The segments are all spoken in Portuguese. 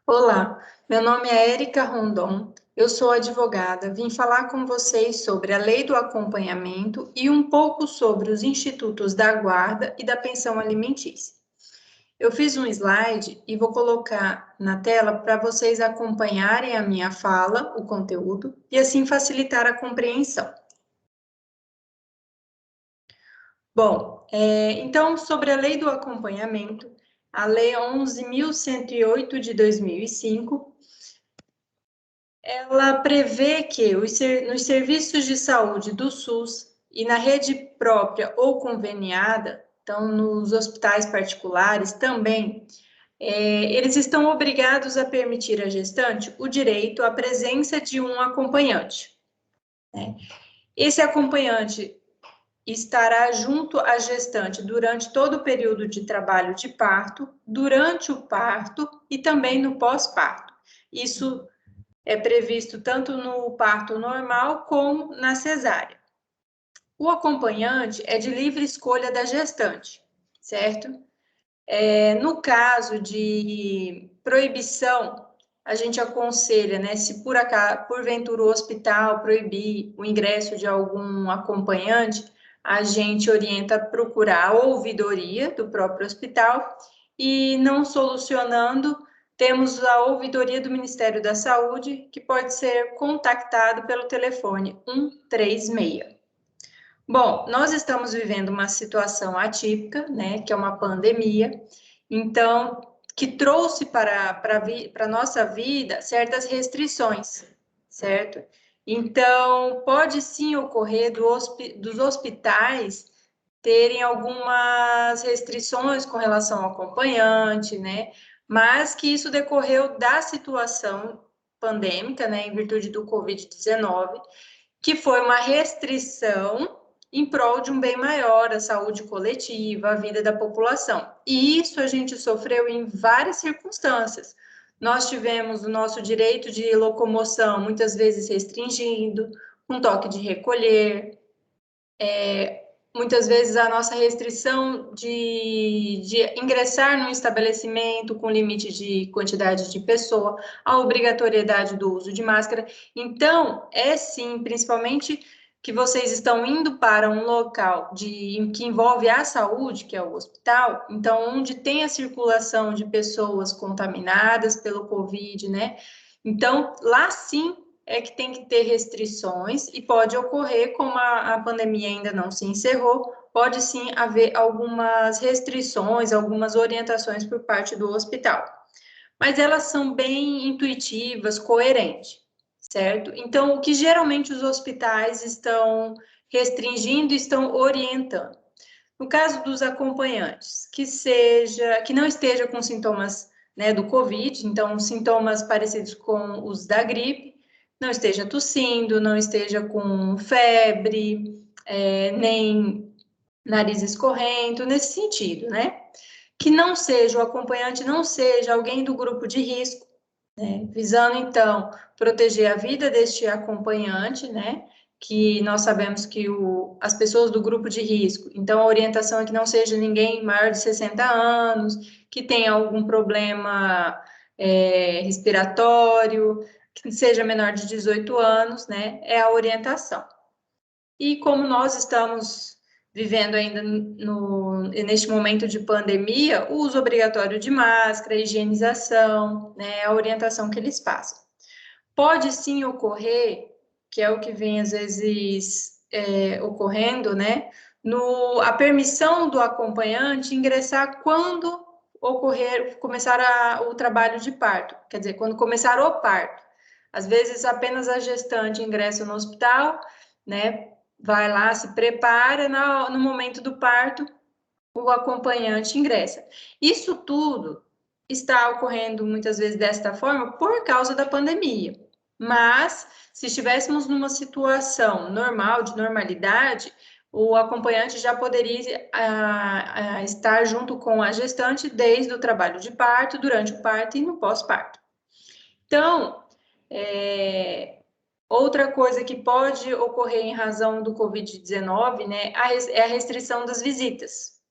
Olá, meu nome é Érica Rondon, eu sou advogada. Vim falar com vocês sobre a lei do acompanhamento e um pouco sobre os institutos da guarda e da pensão alimentícia. Eu fiz um slide e vou colocar na tela para vocês acompanharem a minha fala, o conteúdo, e assim facilitar a compreensão. Bom, então, sobre a lei do acompanhamento, a Lei 11.108 de 2005. Ela prevê que nos serviços de saúde do SUS e na rede própria ou conveniada, então nos hospitais particulares também, eles estão obrigados a permitir à gestante o direito à presença de um acompanhante, né? Esse acompanhante estará junto à gestante durante todo o período de trabalho de parto, durante o parto e também no pós-parto. Isso é previsto tanto no parto normal como na cesárea. O acompanhante é de livre escolha da gestante, certo? No caso de proibição, a gente aconselha, né, se por acaso, porventura o hospital proibir o ingresso de algum acompanhante, a gente orienta a procurar a ouvidoria do próprio hospital e não solucionando, temos a ouvidoria do Ministério da Saúde, que pode ser contactado pelo telefone 136. Bom, nós estamos vivendo uma situação atípica, né, que é uma pandemia, então, que trouxe para a nossa vida certas restrições, certo? Então, pode sim ocorrer dos hospitais terem algumas restrições com relação ao acompanhante, né? Mas que isso decorreu da situação pandêmica, né, em virtude do Covid-19, que foi uma restrição em prol de um bem maior, a saúde coletiva, a vida da população. E isso a gente sofreu em várias circunstâncias. Nós tivemos o nosso direito de locomoção muitas vezes restringido, um toque de recolher, muitas vezes a nossa restrição de ingressar num estabelecimento com limite de quantidade de pessoa, a obrigatoriedade do uso de máscara. Então, é sim, principalmente que vocês estão indo para um local que envolve a saúde, que é o hospital, então, onde tem a circulação de pessoas contaminadas pelo Covid, né? Então, lá sim é que tem que ter restrições e pode ocorrer, como a pandemia ainda não se encerrou, pode sim haver algumas restrições, algumas orientações por parte do hospital. Mas elas são bem intuitivas, coerentes, certo? Então, o que geralmente os hospitais estão restringindo, estão orientando. No caso dos acompanhantes, que não esteja com sintomas, né, do COVID, então sintomas parecidos com os da gripe, não esteja tossindo, não esteja com febre, nem nariz escorrendo, nesse sentido, né? Que não seja, o acompanhante não seja alguém do grupo de risco, né? Visando, então, proteger a vida deste acompanhante, né? Que nós sabemos que as pessoas do grupo de risco, então a orientação é que não seja ninguém maior de 60 anos, que tenha algum problema respiratório, que seja menor de 18 anos, né? É a orientação. E como nós estamos vivendo ainda neste momento de pandemia, o uso obrigatório de máscara, higienização, né, a orientação que eles passam. Pode sim ocorrer, que é o que vem às vezes ocorrendo, né, a permissão do acompanhante ingressar quando começar o trabalho de parto, quer dizer, quando começar o parto. Às vezes apenas a gestante ingressa no hospital, né, vai lá, se prepara, no momento do parto, o acompanhante ingressa. Isso tudo está ocorrendo muitas vezes desta forma por causa da pandemia. Mas, se estivéssemos numa situação normal, de normalidade, o acompanhante já poderia estar junto com a gestante desde o trabalho de parto, durante o parto e no pós-parto. Então, outra coisa que pode ocorrer em razão do Covid-19, né, é a restrição das visitas.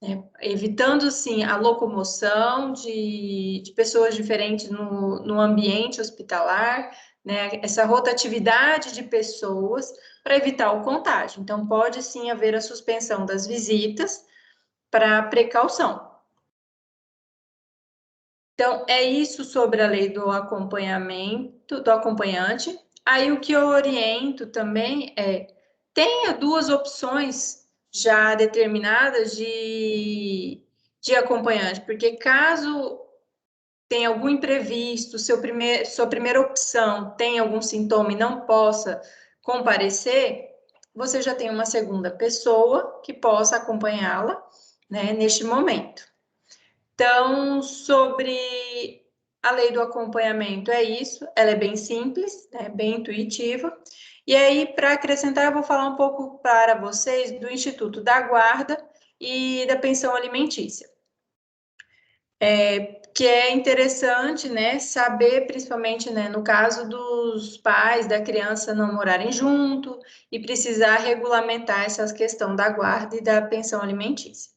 né? Evitando, sim, a locomoção de pessoas diferentes no ambiente hospitalar, né? Essa rotatividade de pessoas para evitar o contágio. Então, pode, sim, haver a suspensão das visitas para precaução. Então, é isso sobre a lei do acompanhamento, do acompanhante. Aí, o que eu oriento também é, tenha duas opções já determinadas de acompanhante, porque caso tenha algum imprevisto, sua primeira opção tem algum sintoma e não possa comparecer, você já tem uma segunda pessoa que possa acompanhá-la, né, neste momento. Então, sobre a lei do acompanhamento, é isso. Ela é bem simples, né, bem intuitiva. E aí, para acrescentar, eu vou falar um pouco para vocês do Instituto da Guarda e da Pensão Alimentícia. Que é interessante, né, saber, principalmente, né, no caso dos pais da criança não morarem junto e precisar regulamentar essa questão da guarda e da pensão alimentícia.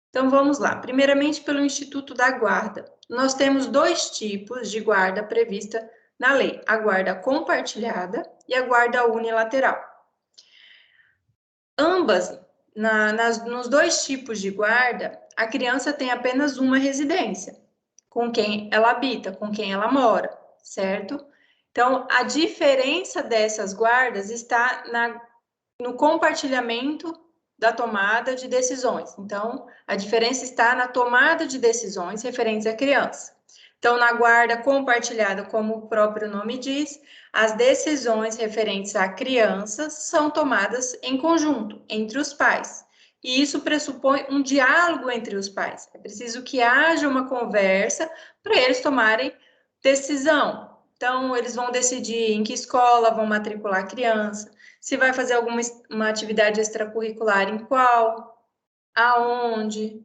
Então, vamos lá. Primeiramente, pelo Instituto da Guarda. Nós temos dois tipos de guarda prevista na lei: a guarda compartilhada e a guarda unilateral. Ambas, nos dois tipos de guarda, a criança tem apenas uma residência, com quem ela habita, com quem ela mora, certo? Então, a diferença dessas guardas está no compartilhamento da tomada de decisões. Então, a diferença está na tomada de decisões referentes à criança. Então, na guarda compartilhada, como o próprio nome diz, as decisões referentes à criança são tomadas em conjunto, entre os pais. E isso pressupõe um diálogo entre os pais. É preciso que haja uma conversa para eles tomarem decisão. Então, eles vão decidir em que escola vão matricular a criança, se vai fazer uma atividade extracurricular em qual, aonde,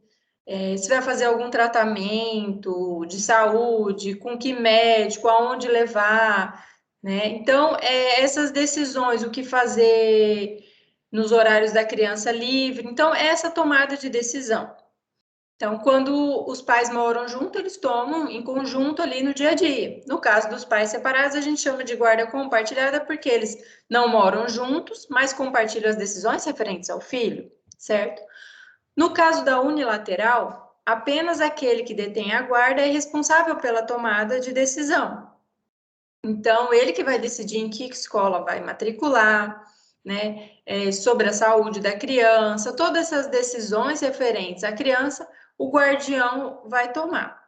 se vai fazer algum tratamento de saúde, com que médico, aonde levar, né? Então, essas decisões, o que fazer nos horários da criança livre, então, essa tomada de decisão. Então, quando os pais moram junto, eles tomam em conjunto ali no dia a dia. No caso dos pais separados, a gente chama de guarda compartilhada porque eles não moram juntos, mas compartilham as decisões referentes ao filho, certo? No caso da unilateral, apenas aquele que detém a guarda é responsável pela tomada de decisão. Então, ele que vai decidir em que escola vai matricular, né? Sobre a saúde da criança, todas essas decisões referentes à criança, o guardião vai tomar.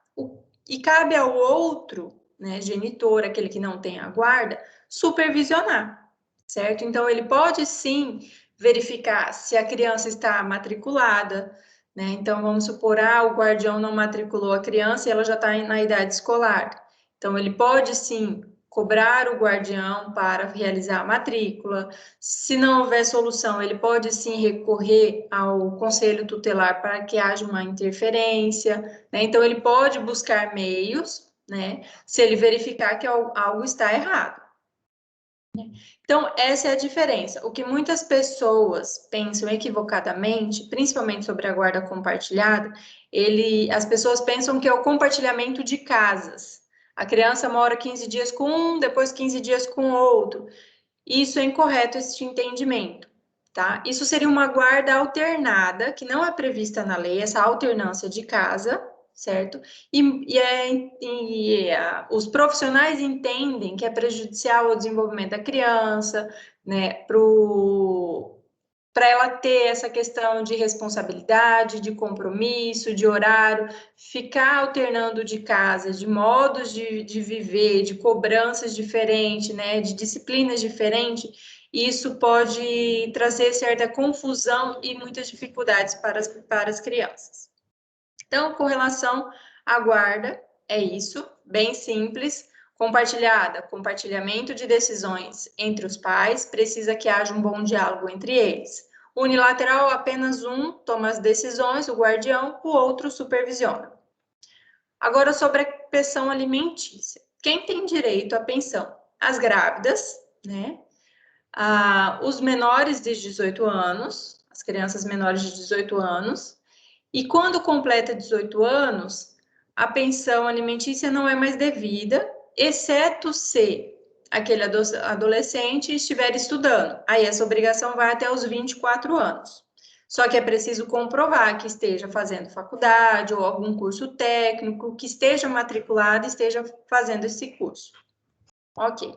E cabe ao outro, né, genitor, aquele que não tem a guarda, supervisionar, certo? Então, ele pode sim verificar se a criança está matriculada, né? Então, vamos supor, o guardião não matriculou a criança e ela já está na idade escolar. Então, ele pode sim cobrar o guardião para realizar a matrícula. Se não houver solução, ele pode sim recorrer ao conselho tutelar para que haja uma interferência, né? Então, ele pode buscar meios, né? Se ele verificar que algo está errado. Então, essa é a diferença. O que muitas pessoas pensam equivocadamente, principalmente sobre a guarda compartilhada, as pessoas pensam que é o compartilhamento de casas. A criança mora 15 dias com um, depois 15 dias com outro. Isso é incorreto, esse entendimento, tá? Isso seria uma guarda alternada, que não é prevista na lei, essa alternância de casa, certo? Os profissionais entendem que é prejudicial ao desenvolvimento da criança, né? Para ela ter essa questão de responsabilidade, de compromisso, de horário, ficar alternando de casa, de modos de viver, de cobranças diferentes, né, de disciplinas diferentes, isso pode trazer certa confusão e muitas dificuldades para as crianças. Então, com relação à guarda, é isso, bem simples. Compartilhamento de decisões entre os pais, precisa que haja um bom diálogo entre eles. Unilateral, apenas um toma as decisões, o guardião, o outro supervisiona. Agora, sobre a pensão alimentícia. Quem tem direito à pensão? As grávidas, né? Os menores de 18 anos, as crianças menores de 18 anos, E quando completa 18 anos, a pensão alimentícia não é mais devida, exceto se aquele adolescente estiver estudando. Aí essa obrigação vai até os 24 anos. Só que é preciso comprovar que esteja fazendo faculdade ou algum curso técnico, que esteja matriculado e esteja fazendo esse curso. Ok.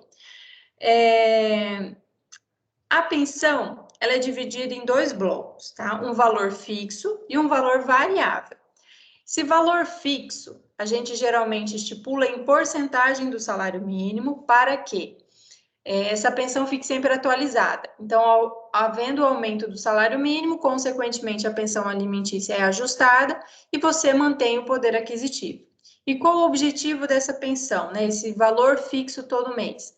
A pensão, ela é dividida em dois blocos, tá? Um valor fixo e um valor variável. Esse valor fixo, a gente geralmente estipula em porcentagem do salário mínimo para que essa pensão fique sempre atualizada. Então, havendo o aumento do salário mínimo, consequentemente, a pensão alimentícia é ajustada e você mantém o poder aquisitivo. E qual o objetivo dessa pensão, né? Esse valor fixo todo mês?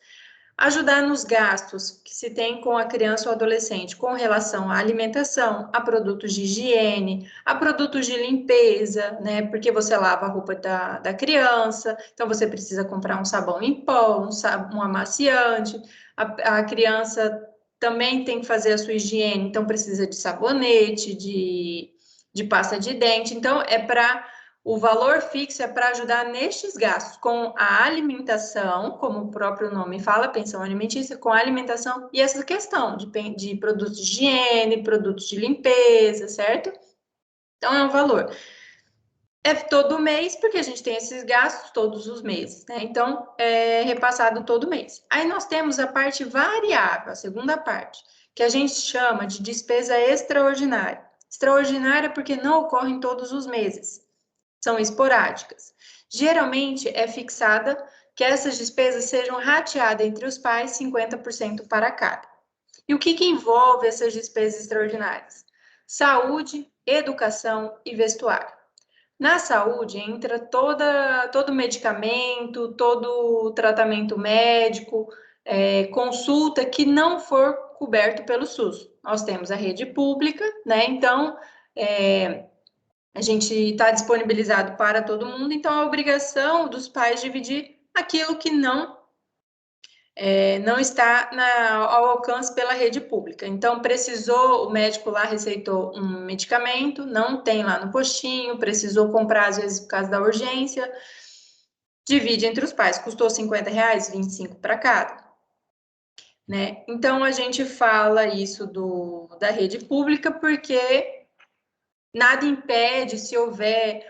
Ajudar nos gastos que se tem com a criança ou adolescente com relação à alimentação, a produtos de higiene, a produtos de limpeza, né? Porque você lava a roupa da criança, então você precisa comprar um sabão em pó, um amaciante, a criança também tem que fazer a sua higiene, então precisa de sabonete, de pasta de dente, então o valor fixo é para ajudar nestes gastos com a alimentação, como o próprio nome fala, pensão alimentícia, com a alimentação e essa questão de produtos de higiene, produtos de limpeza, certo? Então, é um valor. É todo mês, porque a gente tem esses gastos todos os meses, né? Então, é repassado todo mês. Aí nós temos a parte variável, a segunda parte, que a gente chama de despesa extraordinária. Extraordinária porque não ocorre todos os meses, são esporádicas. Geralmente é fixada que essas despesas sejam rateadas entre os pais 50% para cada. E o que envolve essas despesas extraordinárias? Saúde, educação e vestuário. Na saúde entra todo medicamento, todo tratamento médico, consulta que não for coberto pelo SUS. Nós temos a rede pública, né? Então, a gente está disponibilizado para todo mundo, então a obrigação dos pais dividir aquilo que não está ao alcance pela rede pública. Então, precisou, o médico lá receitou um medicamento, não tem lá no postinho, precisou comprar, às vezes, por causa da urgência, divide entre os pais, custou R$50, 25 para cada. Né? Então, a gente fala isso da rede pública porque nada impede, se houver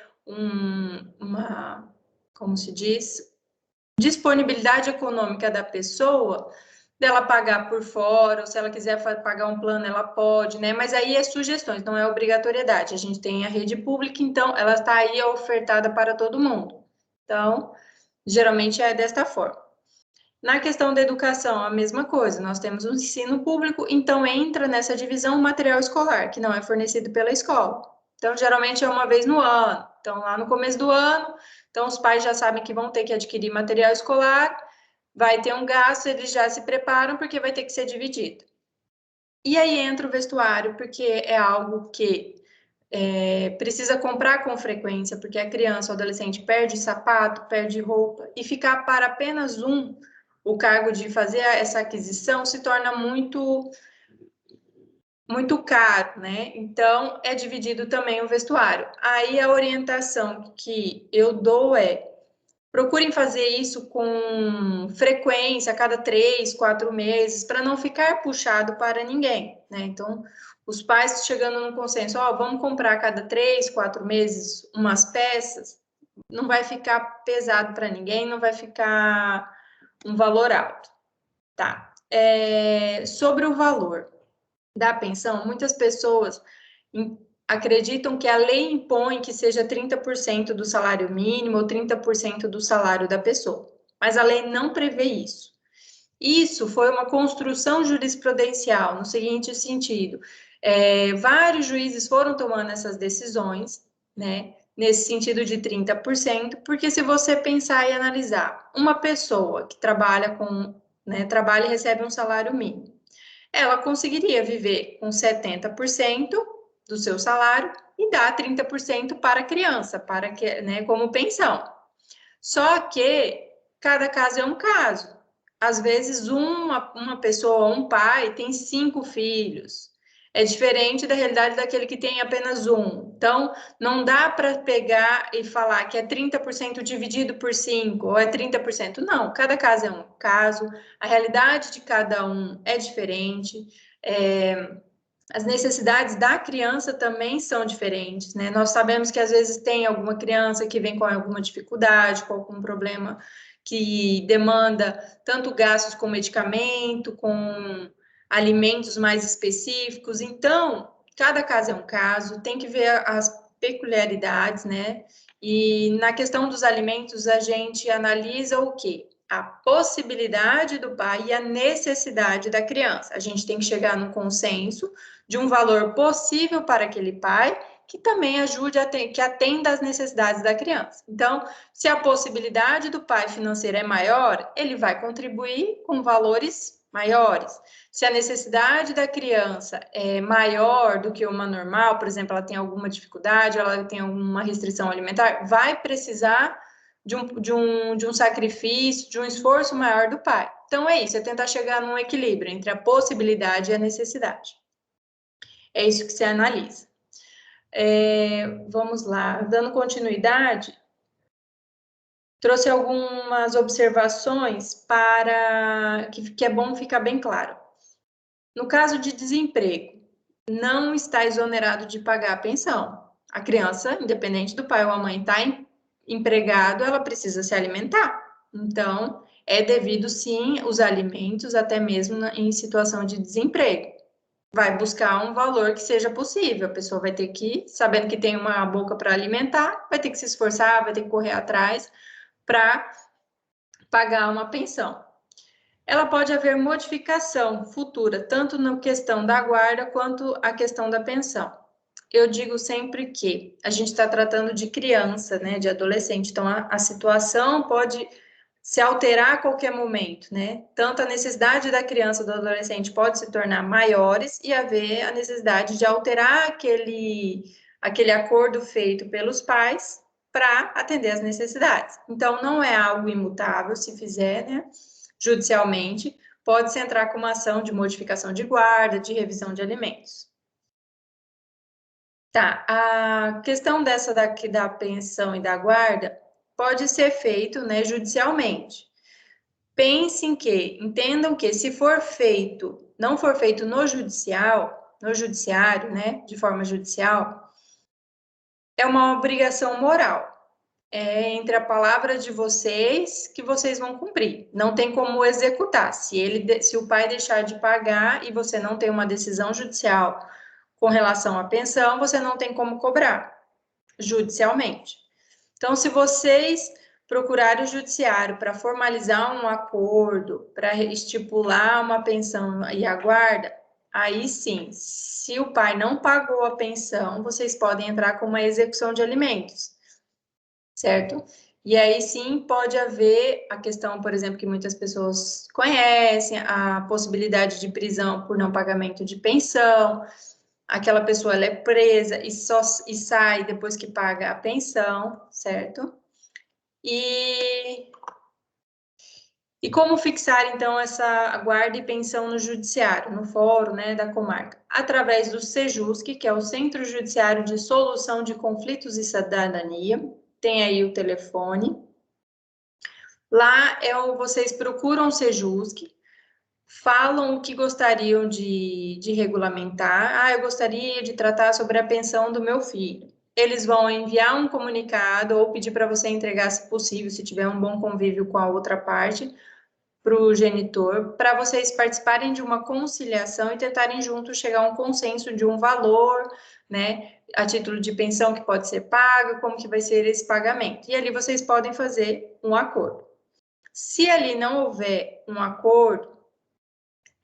como se diz, disponibilidade econômica da pessoa, dela pagar por fora, ou se ela quiser pagar um plano, ela pode, né? Mas aí é sugestões, não é obrigatoriedade. A gente tem a rede pública, então ela está aí ofertada para todo mundo. Então, geralmente é desta forma. Na questão da educação, a mesma coisa. Nós temos o ensino público, então entra nessa divisão o material escolar, que não é fornecido pela escola. Então, geralmente é uma vez no ano. Então, lá no começo do ano, então os pais já sabem que vão ter que adquirir material escolar, vai ter um gasto, eles já se preparam porque vai ter que ser dividido. E aí entra o vestuário, porque é algo que precisa comprar com frequência, porque a criança ou adolescente perde sapato, perde roupa, e ficar para apenas o cargo de fazer essa aquisição se torna muito caro, né? Então, é dividido também o vestuário. Aí, a orientação que eu dou procurem fazer isso com frequência, a cada 3, 4 meses, para não ficar puxado para ninguém, né? Então, os pais chegando num consenso, vamos comprar a cada 3, 4 meses umas peças, não vai ficar pesado para ninguém, não vai ficar um valor alto, tá? Sobre o valor da pensão, muitas pessoas acreditam que a lei impõe que seja 30% do salário mínimo ou 30% do salário da pessoa, mas a lei não prevê isso. Isso foi uma construção jurisprudencial, no seguinte sentido, vários juízes foram tomando essas decisões, né, nesse sentido de 30%, porque se você pensar e analisar, uma pessoa que trabalha trabalha e recebe um salário mínimo, ela conseguiria viver com 70% do seu salário e dar 30% para a criança, como pensão. Só que cada caso é um caso. Às vezes, uma pessoa, um pai, tem 5 filhos. é diferente da realidade daquele que tem apenas um. Então, não dá para pegar e falar que é 30% dividido por 5 ou é 30%. Não, cada caso é um caso, a realidade de cada um é diferente. As necessidades da criança também são diferentes, né? Nós sabemos que às vezes tem alguma criança que vem com alguma dificuldade, com algum problema que demanda tanto gastos com medicamento, com alimentos mais específicos. Então, cada caso é um caso, tem que ver as peculiaridades, né? E na questão dos alimentos, a gente analisa o quê? A possibilidade do pai e a necessidade da criança. A gente tem que chegar num consenso de um valor possível para aquele pai que também ajude que atenda às necessidades da criança. Então, se a possibilidade do pai financeira é maior, ele vai contribuir com valores maiores. Se a necessidade da criança é maior do que uma normal, por exemplo, ela tem alguma dificuldade, ela tem alguma restrição alimentar, vai precisar de um sacrifício, de um esforço maior do pai. Então, é isso, é tentar chegar num equilíbrio entre a possibilidade e a necessidade. É isso que se analisa. Vamos lá, dando continuidade, trouxe algumas observações para que é bom ficar bem claro. No caso de desemprego, não está exonerado de pagar a pensão. A criança, independente do pai ou a mãe estar empregado, ela precisa se alimentar. Então, é devido sim os alimentos, até mesmo em situação de desemprego. Vai buscar um valor que seja possível. A pessoa vai ter que, sabendo que tem uma boca para alimentar, vai ter que se esforçar, vai ter que correr atrás para pagar uma pensão. Ela pode haver modificação futura, tanto na questão da guarda quanto a questão da pensão. Eu digo sempre que a gente está tratando de criança, né, de adolescente, então a situação pode se alterar a qualquer momento, né? Tanto a necessidade da criança ou do adolescente pode se tornar maiores e haver a necessidade de alterar aquele acordo feito pelos pais para atender às necessidades. Então, não é algo imutável se fizer, né? Judicialmente, pode-se entrar com uma ação de modificação de guarda, de revisão de alimentos. Tá, a questão dessa daqui da pensão e da guarda pode ser feito, né, judicialmente. Pensem que, entendam que se for feito, não for feito no judiciário, né, de forma judicial, é uma obrigação moral. É entre a palavra de vocês que vocês vão cumprir. Não tem como executar. Se o pai deixar de pagar e você não tem uma decisão judicial com relação à pensão, você não tem como cobrar judicialmente. Então, se vocês procurarem o judiciário para formalizar um acordo, para estipular uma pensão e a guarda, aí sim, se o pai não pagou a pensão, vocês podem entrar com uma execução de alimentos, certo? E aí sim pode haver a questão, por exemplo, que muitas pessoas conhecem, a possibilidade de prisão por não pagamento de pensão. Aquela pessoa ela é presa e sai depois que paga a pensão, certo? E como fixar, então, essa guarda e pensão no judiciário, no fórum, né, da comarca? Através do SEJUSC, que é o Centro Judiciário de Solução de Conflitos e Cidadania, tem aí o telefone. Lá vocês procuram o SEJUSC, falam o que gostariam de regulamentar. Eu gostaria de tratar sobre a pensão do meu filho. Eles vão enviar um comunicado ou pedir para você entregar, se possível, se tiver um bom convívio com a outra parte, para o genitor, para vocês participarem de uma conciliação e tentarem juntos chegar a um consenso de um valor, né, a título de pensão que pode ser pago, como que vai ser esse pagamento. E ali vocês podem fazer um acordo. Se ali não houver um acordo,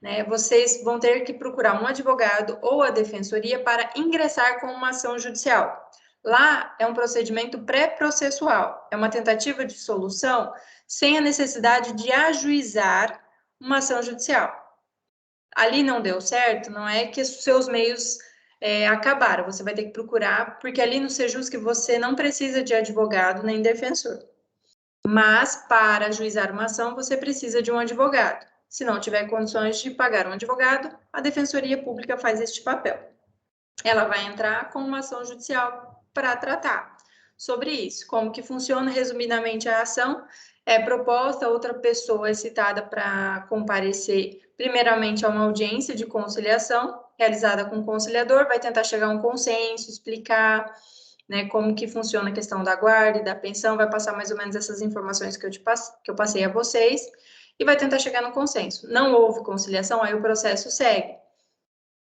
né, vocês vão ter que procurar um advogado ou a defensoria para ingressar com uma ação judicial. Lá é um procedimento pré-processual, é uma tentativa de solução sem a necessidade de ajuizar uma ação judicial. Ali não deu certo, não é que os seus meios acabaram, você vai ter que procurar, porque ali no SEJUSC você não precisa de advogado nem defensor. Mas para ajuizar uma ação, você precisa de um advogado. Se não tiver condições de pagar um advogado, a Defensoria Pública faz este papel. Ela vai entrar com uma ação judicial para tratar sobre isso. Como que funciona, resumidamente, a ação? É proposta, outra pessoa é citada para comparecer, primeiramente, a uma audiência de conciliação, realizada com o conciliador, vai tentar chegar a um consenso, explicar, né, como que funciona a questão da guarda e da pensão, vai passar mais ou menos essas informações que eu passei a vocês, e vai tentar chegar no consenso. Não houve conciliação, aí o processo segue.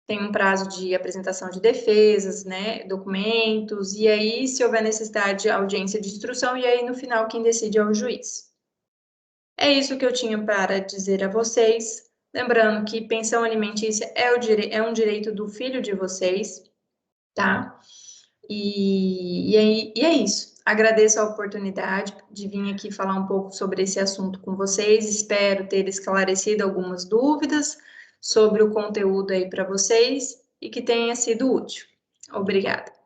Tem um prazo de apresentação de defesas, né, documentos, e aí, se houver necessidade, audiência de instrução, e aí, no final, quem decide é o juiz. É isso que eu tinha para dizer a vocês. Lembrando que pensão alimentícia é um direito do filho de vocês, tá? E é isso. Agradeço a oportunidade de vir aqui falar um pouco sobre esse assunto com vocês. Espero ter esclarecido algumas dúvidas sobre o conteúdo aí para vocês e que tenha sido útil. Obrigada.